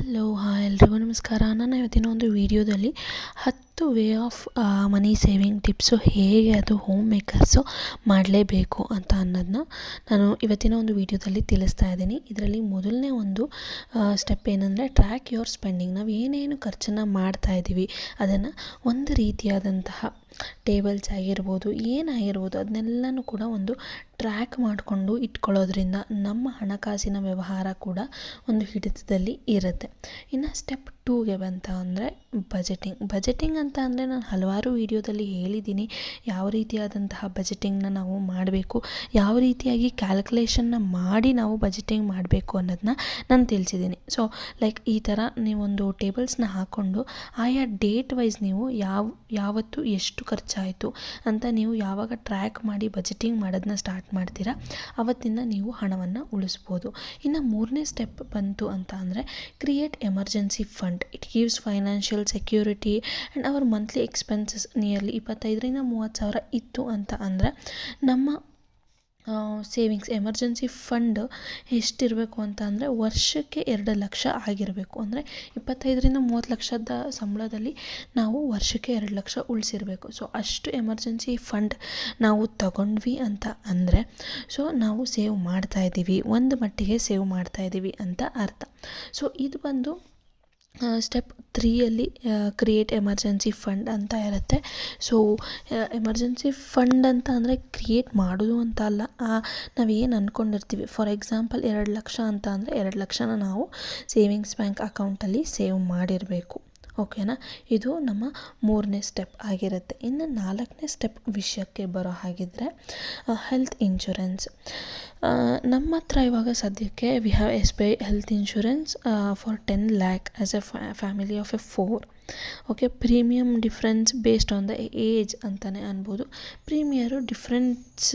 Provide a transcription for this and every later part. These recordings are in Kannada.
ಹಲೋ ಹಾಯ್ ಎಲ್ರಿಗೂ ನಮಸ್ಕಾರ. ನಾನು ಇವತ್ತಿನ ಒಂದು ವಿಡಿಯೋದಲ್ಲಿ 10 way of money saving tips ಹೇಗೆ ಅದು ಹೋಮ್ ಮೇಕರ್ಸು ಮಾಡಲೇಬೇಕು ಅಂತ ಅನ್ನೋದನ್ನ ನಾನು ಇವತ್ತಿನ ಒಂದು ವಿಡಿಯೋದಲ್ಲಿ ತಿಳಿಸ್ತಾ ಇದ್ದೀನಿ. ಇದರಲ್ಲಿ ಮೊದಲನೇ ಒಂದು ಸ್ಟೆಪ್ ಏನಂದರೆ ಟ್ರ್ಯಾಕ್ ಯುವರ್ ಸ್ಪೆಂಡಿಂಗ್. ನಾವು ಏನೇನು ಖರ್ಚನ್ನು ಮಾಡ್ತಾ ಇದ್ದೀವಿ ಅದನ್ನು ಒಂದು ರೀತಿಯಾದಂತಹ ಟೇಬಲ್ಸ್ ಆಗಿರ್ಬೋದು, ಏನಾಗಿರ್ಬೋದು ಅದನ್ನೆಲ್ಲನೂ ಕೂಡ ಒಂದು ಟ್ರ್ಯಾಕ್ ಮಾಡಿಕೊಂಡು ಇಟ್ಕೊಳ್ಳೋದ್ರಿಂದ ನಮ್ಮ ಹಣಕಾಸಿನ ವ್ಯವಹಾರ ಕೂಡ ಒಂದು ಹಿಡಿತದಲ್ಲಿ ಇರುತ್ತೆ. ಇನ್ನು ಸ್ಟೆಪ್ 2ಗೆ ಬಂತ ಅಂದರೆ ಬಜೆಟಿಂಗ್ ಅಂತ ಅಂದರೆ ನಾನು ಹಲವಾರು ವಿಡಿಯೋದಲ್ಲಿ ಹೇಳಿದ್ದೀನಿ ಯಾವ ರೀತಿಯಾದಂತಹ ಬಜೆಟಿಂಗ್ನ ನಾವು ಮಾಡಬೇಕು, ಯಾವ ರೀತಿಯಾಗಿ ಕ್ಯಾಲ್ಕುಲೇಷನ್ನ ಮಾಡಿ ನಾವು ಬಜೆಟಿಂಗ್ ಮಾಡಬೇಕು ಅನ್ನೋದನ್ನ ನಾನು ತಿಳಿಸಿದ್ದೀನಿ. ಸೊ ಲೈಕ್ ಈ ಥರ ನೀವೊಂದು ಟೇಬಲ್ಸ್ನ ಹಾಕ್ಕೊಂಡು ಆಯಾ ಡೇಟ್ ವೈಸ್ ನೀವು ಯಾವತ್ತು ಎಷ್ಟು ಖರ್ಚಾಯಿತು ಅಂತ ನೀವು ಯಾವಾಗ ಟ್ರ್ಯಾಕ್ ಮಾಡಿ ಬಜೆಟಿಂಗ್ ಮಾಡೋದನ್ನ ಸ್ಟಾರ್ಟ್ ಮಾಡ್ತೀರಾ ಅವತ್ತಿಂದ ನೀವು ಹಣವನ್ನು ಉಳಿಸ್ಬೋದು. ಇನ್ನು ಮೂರನೇ ಸ್ಟೆಪ್ ಬಂತು ಅಂತ ಅಂದರೆ create emergency fund. It gives financial security and our monthly expenses nearly 25,000-30,000 ಇತ್ತು ಅಂತ ಅಂದರೆ ನಮ್ಮ ಸೇವಿಂಗ್ಸ್ ಎಮರ್ಜೆನ್ಸಿ ಫಂಡ್ ಎಷ್ಟಿರಬೇಕು ಅಂತ ಅಂದರೆ ವರ್ಷಕ್ಕೆ 2 ಲಕ್ಷ ಆಗಿರಬೇಕು. ಅಂದರೆ 25,000-30 ಲಕ್ಷದ ಸಂಬಳದಲ್ಲಿ ನಾವು ವರ್ಷಕ್ಕೆ 2 ಲಕ್ಷ ಉಳಿಸಿರಬೇಕು. ಸೊ ಅಷ್ಟು ಎಮರ್ಜೆನ್ಸಿ ಫಂಡ್ ನಾವು ತಗೊಂಡ್ವಿ ಅಂತ ಅಂದರೆ ಸೊ ನಾವು ಸೇವ್ ಮಾಡ್ತಾಯಿದ್ದೀವಿ, ಒಂದು ಮಟ್ಟಿಗೆ ಸೇವ್ ಮಾಡ್ತಾಯಿದ್ದೀವಿ ಅಂತ ಅರ್ಥ. ಸೊ ಇದು ಬಂದು ಸ್ಟೆಪ್ 3ಯಲ್ಲಿ ಕ್ರಿಯೇಟ್ ಎಮರ್ಜೆನ್ಸಿ ಫಂಡ್ ಅಂತ ಇರುತ್ತೆ. ಸೊ ಎಮರ್ಜೆನ್ಸಿ ಫಂಡ್ ಅಂತ ಅಂದರೆ ಕ್ರಿಯೇಟ್ ಮಾಡೋದು ಅಂತ ಅಲ್ಲ, ನಾವೇನು ಅಂದ್ಕೊಂಡಿರ್ತೀವಿ. ಫಾರ್ ಎಕ್ಸಾಂಪಲ್ 2 ಲಕ್ಷ ಅಂತ ಅಂದರೆ 2 ಲಕ್ಷನ ನಾವು ಸೇವಿಂಗ್ಸ್ ಬ್ಯಾಂಕ್ ಅಕೌಂಟಲ್ಲಿ ಸೇವ್ ಮಾಡಿರಬೇಕು. ಓಕೆನಾ, ಇದು ನಮ್ಮ 3ನೇ ಸ್ಟೆಪ್ ಆಗಿರುತ್ತೆ. ಇನ್ನು 4ನೇ ಸ್ಟೆಪ್ ವಿಷಯಕ್ಕೆ ಬರೋ ಹಾಗಿದ್ರೆ ಹೆಲ್ತ್ ಇನ್ಶೂರೆನ್ಸ್. ನಮ್ಮ ಹತ್ರ ಇವಾಗ ಸದ್ಯಕ್ಕೆ we have SBI health insurance for 10 lakh as A family of A 4. Okay, premium difference based on the age ಅಂತಲೇ ಅನ್ಬೋದು. ಪ್ರೀಮಿಯರು ಡಿಫ್ರೆನ್ಸ್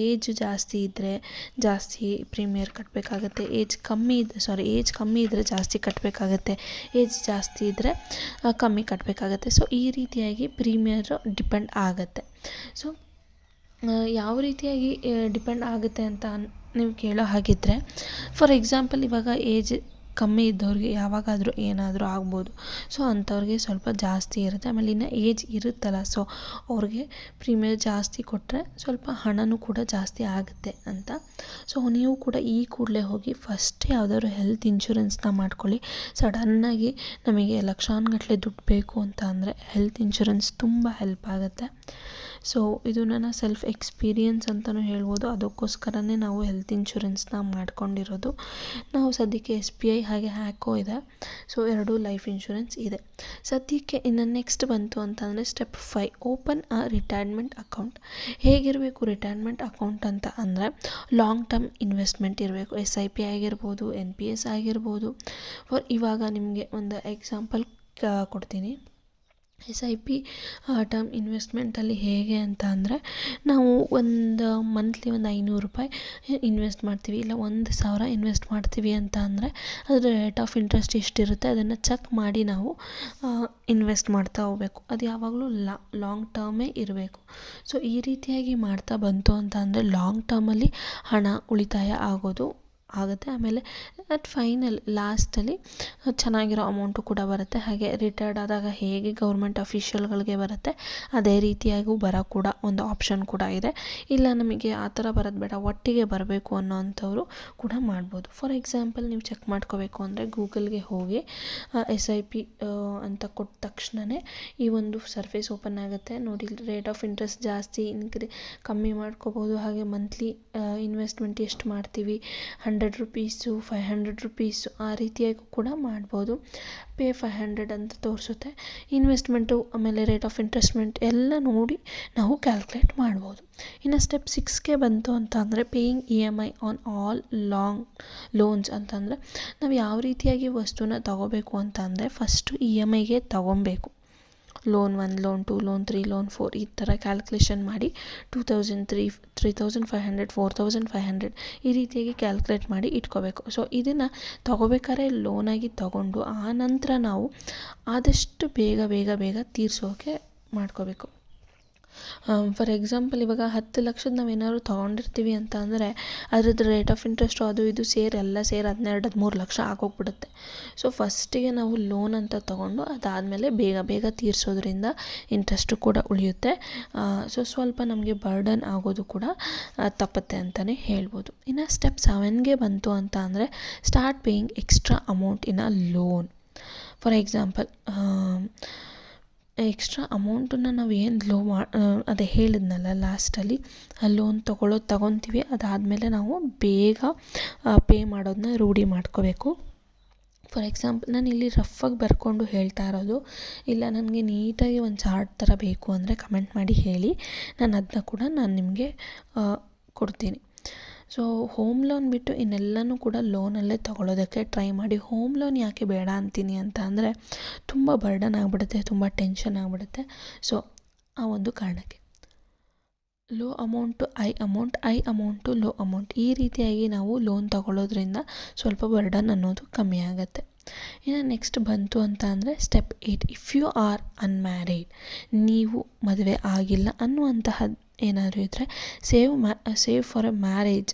ಏಜ್ ಜಾಸ್ತಿ ಇದ್ದರೆ ಜಾಸ್ತಿ ಪ್ರೀಮಿಯರ್ ಕಟ್ಟಬೇಕಾಗತ್ತೆ, ಏಜ್ ಕಮ್ಮಿ ಇದ್ದರೆ ಜಾಸ್ತಿ ಕಟ್ಟಬೇಕಾಗತ್ತೆ, ಏಜ್ ಜಾಸ್ತಿ ಇದ್ದರೆ ಕಮ್ಮಿ ಕಟ್ಟಬೇಕಾಗತ್ತೆ. ಸೊ ಈ ರೀತಿಯಾಗಿ ಪ್ರೀಮಿಯರ್ ಡಿಪೆಂಡ್ ಆಗುತ್ತೆ. ಸೊ ಯಾವ ರೀತಿಯಾಗಿ ಡಿಪೆಂಡ್ ಆಗುತ್ತೆ ಅಂತ ನೀವು ಕೇಳೋ ಹಾಗಿದ್ದರೆ, ಫಾರ್ ಎಕ್ಸಾಂಪಲ್ ಇವಾಗ ಏಜ್ ಕಮ್ಮಿ ಇದ್ದವ್ರಿಗೆ ಯಾವಾಗಾದರೂ ಏನಾದರೂ ಆಗ್ಬೋದು. ಸೊ ಅಂಥವ್ರಿಗೆ ಸ್ವಲ್ಪ ಜಾಸ್ತಿ ಇರುತ್ತೆ. ಆಮೇಲೆ ಇನ್ನು ಏಜ್ ಇರುತ್ತಲ್ಲ, ಸೊ ಅವ್ರಿಗೆ ಪ್ರೀಮಿಯರ್ ಜಾಸ್ತಿ ಕೊಟ್ಟರೆ ಸ್ವಲ್ಪ ಹಣನೂ ಕೂಡ ಜಾಸ್ತಿ ಆಗುತ್ತೆ ಅಂತ. ಸೊ ನೀವು ಕೂಡ ಈ ಕೂಡಲೇ ಹೋಗಿ ಫಸ್ಟ್ ಯಾವುದಾದ್ರು ಹೆಲ್ತ್ ಇನ್ಶೂರೆನ್ಸ್ನ ಮಾಡ್ಕೊಳ್ಳಿ. ಸಡನ್ನಾಗಿ ನಮಗೆ ಲಕ್ಷಾನುಗಟ್ಟಲೆ ದುಡ್ಡು ಬೇಕು ಅಂತ ಅಂದರೆ ಹೆಲ್ತ್ ಇನ್ಶೂರೆನ್ಸ್ ತುಂಬ ಹೆಲ್ಪ್ ಆಗುತ್ತೆ. ಸೊ ಇದು ನನ್ನ ಸೆಲ್ಫ್ ಎಕ್ಸ್ಪೀರಿಯನ್ಸ್ ಅಂತಲೂ ಹೇಳ್ಬೋದು. ಅದಕ್ಕೋಸ್ಕರನೇ ನಾವು ಹೆಲ್ತ್ ಇನ್ಶೂರೆನ್ಸ್ನ ಮಾಡ್ಕೊಂಡಿರೋದು. ನಾವು ಸದ್ಯಕ್ಕೆ SBI ಹಾಗೆ ಹ್ಯಾಕೋ ಇದೆ. ಸೊ 2 ಲೈಫ್ ಇನ್ಶೂರೆನ್ಸ್ ಇದೆ ಸದ್ಯಕ್ಕೆ. ಇನ್ನು ನೆಕ್ಸ್ಟ್ ಬಂತು ಅಂತಂದರೆ ಸ್ಟೆಪ್ 5 ಓಪನ್ ಅ ರಿಟೈರ್ಮೆಂಟ್ ಅಕೌಂಟ್. ಹೇಗಿರಬೇಕು ರಿಟೈರ್ಮೆಂಟ್ ಅಕೌಂಟ್ ಅಂತ ಅಂದರೆ ಲಾಂಗ್ ಟರ್ಮ್ ಇನ್ವೆಸ್ಟ್ಮೆಂಟ್ ಇರಬೇಕು. SIP ಆಗಿರ್ಬೋದು, NPS ಆಗಿರ್ಬೋದು. ಇವಾಗ ನಿಮಗೆ ಒಂದು ಎಕ್ಸಾಂಪಲ್ ಕೊಡ್ತೀನಿ. SIP ಟರ್ಮ್ ಇನ್ವೆಸ್ಟ್ಮೆಂಟಲ್ಲಿ ಹೇಗೆ ಅಂತ ಅಂದರೆ ನಾವು ಒಂದು ಮಂತ್ಲಿ ಒಂದು 500 ರೂಪಾಯಿ ಇನ್ವೆಸ್ಟ್ ಮಾಡ್ತೀವಿ, ಇಲ್ಲ 1,000 ಇನ್ವೆಸ್ಟ್ ಮಾಡ್ತೀವಿ ಅಂತ ಅಂದರೆ ಅದರ ರೇಟ್ ಆಫ್ ಇಂಟ್ರೆಸ್ಟ್ ಎಷ್ಟಿರುತ್ತೆ ಅದನ್ನು ಚೆಕ್ ಮಾಡಿ ನಾವು ಇನ್ವೆಸ್ಟ್ ಮಾಡ್ತಾ ಹೋಗಬೇಕು. ಅದು ಯಾವಾಗಲೂ ಲಾಂಗ್ ಟರ್ಮೇ ಇರಬೇಕು. ಸೊ ಈ ರೀತಿಯಾಗಿ ಮಾಡ್ತಾ ಬಂತು ಅಂತ ಅಂದರೆ ಲಾಂಗ್ ಟರ್ಮಲ್ಲಿ ಹಣ ಉಳಿತಾಯ ಆಗುತ್ತೆ. ಆಮೇಲೆ ಫೈನಲ್ ಲಾಸ್ಟಲ್ಲಿ ಚೆನ್ನಾಗಿರೋ ಅಮೌಂಟು ಕೂಡ ಬರುತ್ತೆ. ಹಾಗೆ ರಿಟೈರ್ಡ್ ಆದಾಗ ಹೇಗೆ ಗೌರ್ಮೆಂಟ್ ಅಫಿಷಿಯಲ್ಗಳಿಗೆ ಬರುತ್ತೆ ಅದೇ ರೀತಿಯಾಗೂ ಬರೋ ಕೂಡ ಒಂದು ಆಪ್ಷನ್ ಕೂಡ ಇದೆ. ಇಲ್ಲ ನಮಗೆ ಆ ಥರ ಬರೋದು ಬೇಡ, ಒಟ್ಟಿಗೆ ಬರಬೇಕು ಅನ್ನೋವಂಥವ್ರು ಕೂಡ ಮಾಡ್ಬೋದು. ಫಾರ್ ಎಕ್ಸಾಂಪಲ್ ನೀವು ಚೆಕ್ ಮಾಡ್ಕೋಬೇಕು ಅಂದರೆ ಗೂಗಲ್ಗೆ ಹೋಗಿ SIP ಅಂತ ಕೊಟ್ಟ ತಕ್ಷಣವೇ ಈ ಒಂದು ಸರ್ಫೇಸ್ ಓಪನ್ ಆಗುತ್ತೆ. ನೋಡಿ, ರೇಟ್ ಆಫ್ ಇಂಟ್ರೆಸ್ಟ್ ಜಾಸ್ತಿ ಕಮ್ಮಿ ಮಾಡ್ಕೋಬೋದು. ಹಾಗೆ ಮಂತ್ಲಿ ಇನ್ವೆಸ್ಟ್ಮೆಂಟ್ ಎಷ್ಟು ಮಾಡ್ತೀವಿ, 100 ರೂಪೀಸು, 500 ರೂಪೀಸು ಆ ರೀತಿಯಾಗಿ ಕೂಡ ಮಾಡ್ಬೋದು. ಪೇ 500 ಅಂತ ತೋರಿಸುತ್ತೆ. ಇನ್ವೆಸ್ಟ್ಮೆಂಟು ಆಮೇಲೆ ರೇಟ್ ಆಫ್ ಇಂಟ್ರೆಸ್ಟ್ಮೆಂಟ್ ಎಲ್ಲ ನೋಡಿ ನಾವು ಕ್ಯಾಲ್ಕುಲೇಟ್ ಮಾಡ್ಬೋದು. ಇನ್ನು ಸ್ಟೆಪ್ 6ಗೆ ಬಂತು ಅಂತ ಅಂದರೆ paying EMI on all long loans ಅಂತಂದರೆ ನಾವು ಯಾವ ರೀತಿಯಾಗಿ ವಸ್ತುನ ತಗೋಬೇಕು ಅಂತ ಅಂದರೆ ಫಸ್ಟು EMIಗೆ ತಗೊಬೇಕು. ಲೋನ್ 1, ಲೋನ್ 2, ಲೋನ್ 3, ಲೋನ್ 4 ಈ ಥರ ಕ್ಯಾಲ್ಕುಲೇಷನ್ ಮಾಡಿ 2,000, 3,500, 4,500 ಈ ರೀತಿಯಾಗಿ ಕ್ಯಾಲ್ಕುಲೇಟ್ ಮಾಡಿ ಇಟ್ಕೋಬೇಕು. ಸೊ ಇದನ್ನು ತಗೋಬೇಕಾದ್ರೆ ಲೋನಾಗಿ ತಗೊಂಡು ಆ ನಂತರ ನಾವು ಆದಷ್ಟು ಬೇಗ ತೀರಿಸೋಕೆ ಮಾಡ್ಕೋಬೇಕು. ಫಾರ್ ಎಕ್ಸಾಂಪಲ್ ಇವಾಗ 10 ಲಕ್ಷದ ನಾವೇನಾದ್ರು ತೊಗೊಂಡಿರ್ತೀವಿ ಅಂತ ಅಂದರೆ ಅದ್ರದ್ದು ರೇಟ್ ಆಫ್ ಇಂಟ್ರೆಸ್ಟು ಅದು ಇದು ಸೇರಿ ಎಲ್ಲ ಸೇರಿ 12-13 ಲಕ್ಷ ಆಗೋಗ್ಬಿಡುತ್ತೆ. ಸೊ ಫಸ್ಟಿಗೆ ನಾವು ಲೋನ್ ಅಂತ ತೊಗೊಂಡು ಅದಾದಮೇಲೆ ಬೇಗ ಬೇಗ ತೀರಿಸೋದ್ರಿಂದ ಇಂಟ್ರೆಸ್ಟು ಕೂಡ ಉಳಿಯುತ್ತೆ. ಸೊ ಸ್ವಲ್ಪ ನಮಗೆ ಬರ್ಡನ್ ಆಗೋದು ಕೂಡ ತಪ್ಪುತ್ತೆ ಅಂತಲೇ ಹೇಳ್ಬೋದು. ಇನ್ನು ಸ್ಟೆಪ್ 7ಗೆ ಬಂತು ಅಂತ ಅಂದರೆ start paying extra amount in a loan. For example extra ಅಮೌಂಟನ್ನು ನಾವು ಏನು ಅದೇ ಹೇಳಿದ್ನಲ್ಲ ಲಾಸ್ಟಲ್ಲಿ, ಲೋನ್ ತೊಗೊತೀವಿ, ಅದಾದಮೇಲೆ ನಾವು ಬೇಗ ಪೇ ಮಾಡೋದನ್ನ ರೂಢಿ ಮಾಡ್ಕೋಬೇಕು. ಫಾರ್ ಎಕ್ಸಾಂಪಲ್ ನಾನು ಇಲ್ಲಿ ರಫಾಗಿ ಬರ್ಕೊಂಡು ಹೇಳ್ತಾ ಇರೋದು, ಇಲ್ಲ ನನಗೆ ನೀಟಾಗಿ ಒಂದು ಚಾರ್ಟ್ ಥರ ಬೇಕು ಅಂದರೆ ಕಮೆಂಟ್ ಮಾಡಿ ಹೇಳಿ, ನಾನು ಅದನ್ನ ಕೂಡ ನಿಮಗೆ ಕೊಡ್ತೀನಿ. ಸೊ ಹೋಮ್ ಲೋನ್ ಬಿಟ್ಟು ಇನ್ನೆಲ್ಲನೂ ಕೂಡ ಲೋನಲ್ಲೇ ತೊಗೊಳೋದಕ್ಕೆ ಟ್ರೈ ಮಾಡಿ. ಹೋಮ್ ಲೋನ್ ಯಾಕೆ ಬೇಡ ಅಂತೀನಿ ಅಂತ ಅಂದರೆ ತುಂಬ ಬರ್ಡನ್ ಆಗಿಬಿಡುತ್ತೆ, ತುಂಬ ಟೆನ್ಷನ್ ಆಗಿಬಿಡುತ್ತೆ. ಸೊ ಆ ಒಂದು ಕಾರಣಕ್ಕೆ low amount I amount low amount, ಈ ರೀತಿಯಾಗಿ ನಾವು ಲೋನ್ ತೊಗೊಳ್ಳೋದ್ರಿಂದ ಸ್ವಲ್ಪ ಬರ್ಡನ್ ಅನ್ನೋದು ಕಮ್ಮಿ ಆಗುತ್ತೆ. ಇನ್ನು ನೆಕ್ಸ್ಟ್ ಬಂತು ಅಂತ ಅಂದರೆ step 8, if you are unmarried, ನೀವು ಮದುವೆ ಆಗಿಲ್ಲ ಅನ್ನುವಂತಹ ಏನಾದರೂ ಇದ್ದರೆ ಸೇವ್ ಫಾರ್ ಎ ಮ್ಯಾರೇಜ್,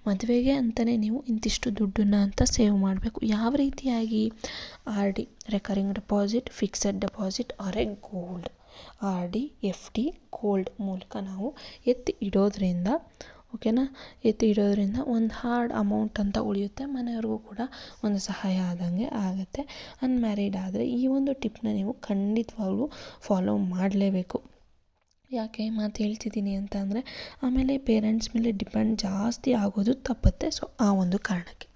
ಮದುವೆಗೆ ಅಂತಲೇ ನೀವು ಇಂತಿಷ್ಟು ದುಡ್ಡನ್ನು ಅಂತ ಸೇವ್ ಮಾಡಬೇಕು. ಯಾವ ರೀತಿಯಾಗಿ? RD, recurring deposit, fixed deposit or a gold. RD, FD, gold ಮೂಲಕ ನಾವು ಎತ್ತಿ ಇಡೋದ್ರಿಂದ ಒಂದು ಹಾರ್ಡ್ ಅಮೌಂಟ್ ಅಂತ ಉಳಿಯುತ್ತೆ. ಮನೆಯವ್ರಿಗೂ ಕೂಡ ಒಂದು ಸಹಾಯ ಆದಂಗೆ ಆಗುತ್ತೆ. ಅನ್ಮ್ಯಾರಿಡ್ ಆದರೆ ಈ ಒಂದು ಟಿಪ್ನ ನೀವು ಖಂಡಿತವಾಗ್ಲೂ ಫಾಲೋ ಮಾಡಲೇಬೇಕು. ಯಾಕೆ ಮಾತು ಹೇಳ್ತಿದ್ದೀನಿ ಅಂತ ಅಂದರೆ ಆಮೇಲೆ ಪೇರೆಂಟ್ಸ್ ಮೇಲೆ ಡಿಪೆಂಡ್ ಜಾಸ್ತಿ ಆಗೋದು ತಪ್ಪುತ್ತೆ. ಸೊ ಆ ಒಂದು ಕಾರಣಕ್ಕೆ.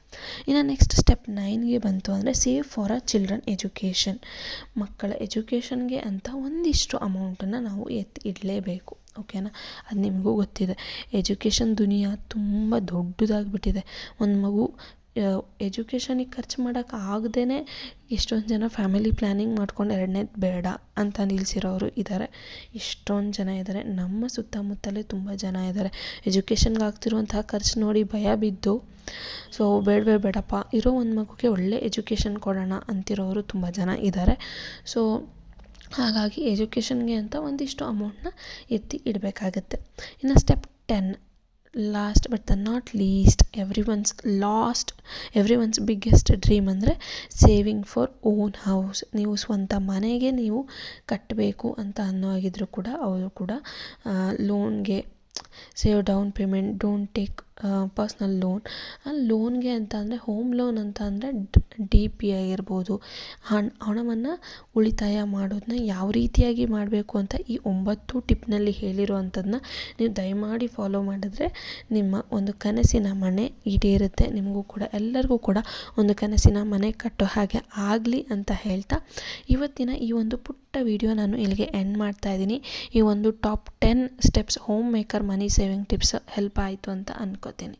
ಇನ್ನು ನೆಕ್ಸ್ಟ್ ಸ್ಟೆಪ್ 9ಗೆ ಬಂತು ಅಂದರೆ save for a children education. ಮಕ್ಕಳ ಎಜುಕೇಷನ್ಗೆ ಅಂತ ಒಂದಿಷ್ಟು ಅಮೌಂಟನ್ನು ನಾವು ಇಡಲೇಬೇಕು. ಓಕೆನಾ? ಅದು ನಿಮಗೂ ಗೊತ್ತಿದೆ, ಎಜುಕೇಷನ್ ದುನಿಯಾ ತುಂಬ ದೊಡ್ಡದಾಗಿಬಿಟ್ಟಿದೆ. ಒಂದು ಮಗು ಎಜುಕೇಷನಿಗೆ ಖರ್ಚು ಮಾಡೋಕ್ಕಾಗ್ದೇ ಎಷ್ಟೊಂದು ಜನ ಫ್ಯಾಮಿಲಿ ಪ್ಲ್ಯಾನಿಂಗ್ ಮಾಡ್ಕೊಂಡು 2ನೇದು ಬೇಡ ಅಂತ ನಿಲ್ಲಿಸಿರೋರು ಇದ್ದಾರೆ. ಎಷ್ಟೊಂದು ಜನ ಇದ್ದಾರೆ, ನಮ್ಮ ಸುತ್ತಮುತ್ತಲೇ ತುಂಬ ಜನ ಇದ್ದಾರೆ. ಎಜುಕೇಷನ್ಗೆ ಆಗ್ತಿರುವಂತಹ ಖರ್ಚು ನೋಡಿ ಭಯ ಬಿದ್ದು ಸೊ ಬೇಡಪ್ಪ, ಇರೋ ಒಂದು ಮಗುಗೆ ಒಳ್ಳೆ ಎಜುಕೇಷನ್ ಕೊಡೋಣ ಅಂತಿರೋರು ತುಂಬ ಜನ ಇದ್ದಾರೆ. ಸೊ ಹಾಗಾಗಿ ಎಜುಕೇಷನ್ಗೆ ಅಂತ ಒಂದಿಷ್ಟು ಅಮೌಂಟನ್ನ ಎತ್ತಿ ಇಡಬೇಕಾಗತ್ತೆ. ಇನ್ನು step 10, last but the not least, every once biggest dream ಅಂದರೆ ಸೇವಿಂಗ್ ಫಾರ್ ಓನ್ ಹೌಸ್. ನೀವು ಸ್ವಂತ ಮನೆಗೆ ನೀವು ಕಟ್ಟಬೇಕು ಅಂತ ಅನ್ನೋ ಆಗಿದ್ರು ಕೂಡ ಅವರು ಕೂಡ ಲೋನ್ಗೆ save down payment, don't take personal ಲೋನ್ಗೆ ಅಂತ ಅಂದರೆ ಹೋಮ್ ಲೋನ್ ಅಂತ ಅಂದರೆ DPI ಇರ್ಬೋದು. ಹಣವನ್ನು ಉಳಿತಾಯ ಮಾಡೋದನ್ನ ಯಾವ ರೀತಿಯಾಗಿ ಮಾಡಬೇಕು ಅಂತ ಈ 9 ಟಿಪ್ನಲ್ಲಿ ಹೇಳಿರುವಂಥದ್ದನ್ನ ನೀವು ದಯಮಾಡಿ ಫಾಲೋ ಮಾಡಿದ್ರೆ ನಿಮ್ಮ ಒಂದು ಕನಸಿನ ಮನೆ ಈಡೇರುತ್ತೆ. ನಿಮಗೂ ಕೂಡ ಎಲ್ಲರಿಗೂ ಕೂಡ ಒಂದು ಕನಸಿನ ಮನೆ ಕಟ್ಟೋ ಹಾಗೆ ಆಗಲಿ ಅಂತ ಹೇಳ್ತಾ ಇವತ್ತಿನ ಈ ಒಂದು ಪುಟ್ಟ ವಿಡಿಯೋ ನಾನು ಇಲ್ಲಿಗೆ ಎಂಡ್ ಮಾಡ್ತಾ ಇದ್ದೀನಿ. ಈ ಒಂದು ಟಾಪ್ 10 ಸ್ಟೆಪ್ಸ್ ಹೋಮ್ ಮೇಕರ್ ಮನಿ ಸೇವಿಂಗ್ ಟಿಪ್ಸ್ ಹೆಲ್ಪ್ ಆಯಿತು ಅಂತ ಅನ್ಕೋತೀನಿ.